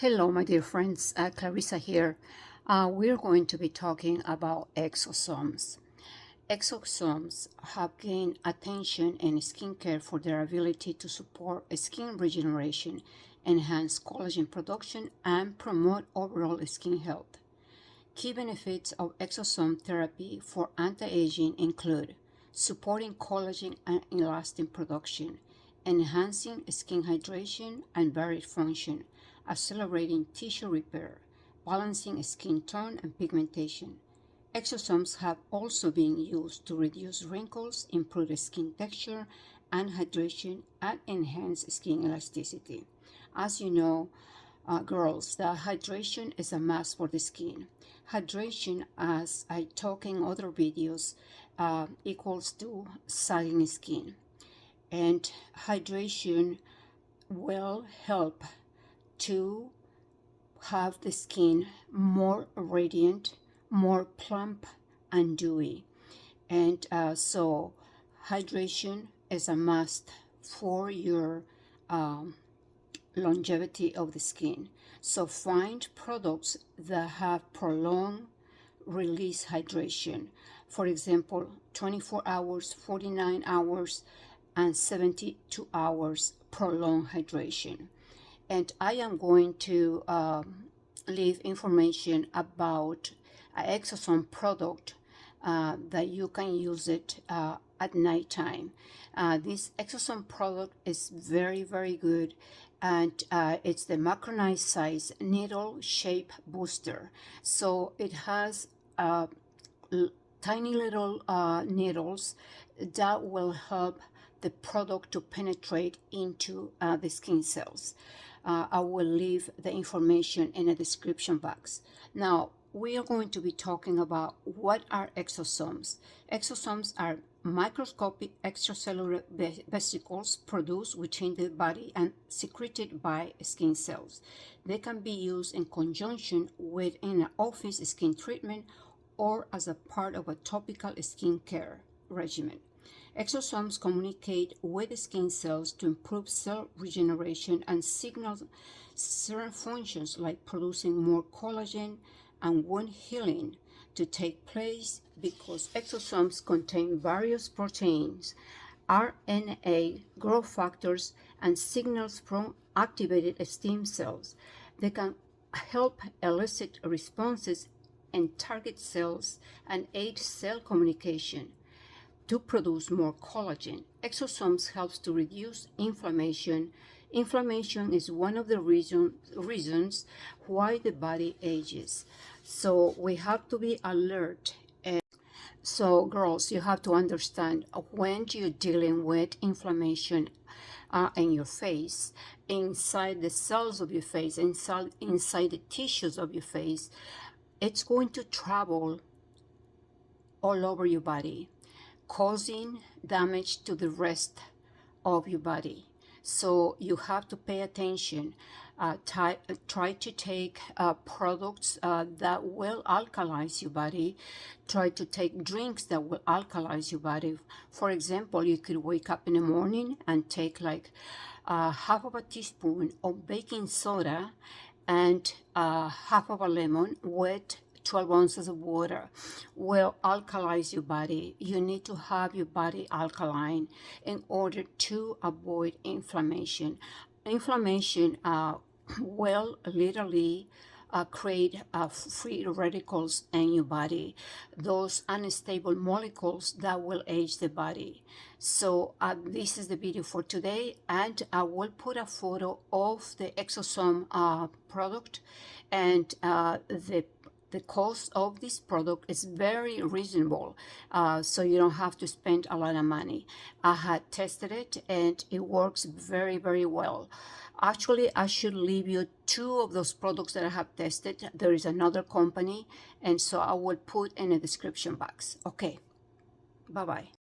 Hello, my dear friends. Clarissa here. We're going to be talking about exosomes. Exosomes have gained attention in skincare for their ability to support skin regeneration, enhance collagen production, and promote overall skin health. Key benefits of exosome therapy for anti-aging include supporting collagen and elastin production, enhancing skin hydration and barrier function, accelerating tissue repair, balancing skin tone and pigmentation. Exosomes have also been used to reduce wrinkles, improve skin texture and hydration, and enhance skin elasticity. As you know, girls, the hydration is a must for the skin. Hydration, as I talk in other videos, equals to sagging skin. And hydration will help to have the skin more radiant, more plump and dewy. And so hydration is a must for your longevity of the skin. So find products that have prolonged release hydration. For example, 24 hours, 49 hours, and 72 hours prolonged hydration. And I am going to leave information about an exosome product that you can use it at nighttime. This exosome product is very, very good, and it's the macronized size needle shape booster. So it has tiny little needles that will help the product to penetrate into the skin cells. I will leave the information in the description box. Now, we are going to be talking about what are exosomes. Exosomes are microscopic extracellular vesicles produced within the body and secreted by skin cells. They can be used in conjunction with an office skin treatment or as a part of a topical skin care regimen. Exosomes communicate with skin cells to improve cell regeneration and signal certain functions like producing more collagen and wound healing to take place because exosomes contain various proteins, RNA, growth factors, and signals from activated stem cells. They can help elicit responses in target cells and aid cell communication to produce more collagen. Exosomes helps to reduce inflammation. Inflammation is one of the reasons why the body ages. So we have to be alert. And so girls, you have to understand when you're dealing with inflammation in your face, inside the cells of your face, inside the tissues of your face, it's going to travel all over your body, causing damage to the rest of your body. So you have to pay attention. Try to take products that will alkalize your body. Try to take drinks that will alkalize your body. For example, you could wake up in the morning and take like half of a teaspoon of baking soda and half of a lemon with 12 ounces of water will alkalize your body. You need to have your body alkaline in order to avoid inflammation. Inflammation will literally create free radicals in your body, those unstable molecules that will age the body. So this is the video for today, and I will put a photo of the exosome product, and the cost of this product is very reasonable, so you don't have to spend a lot of money. I had tested it and it works very, very well. Actually, I should leave you two of those products that I have tested. There is another company, and so I will put in the description box. Okay, bye-bye.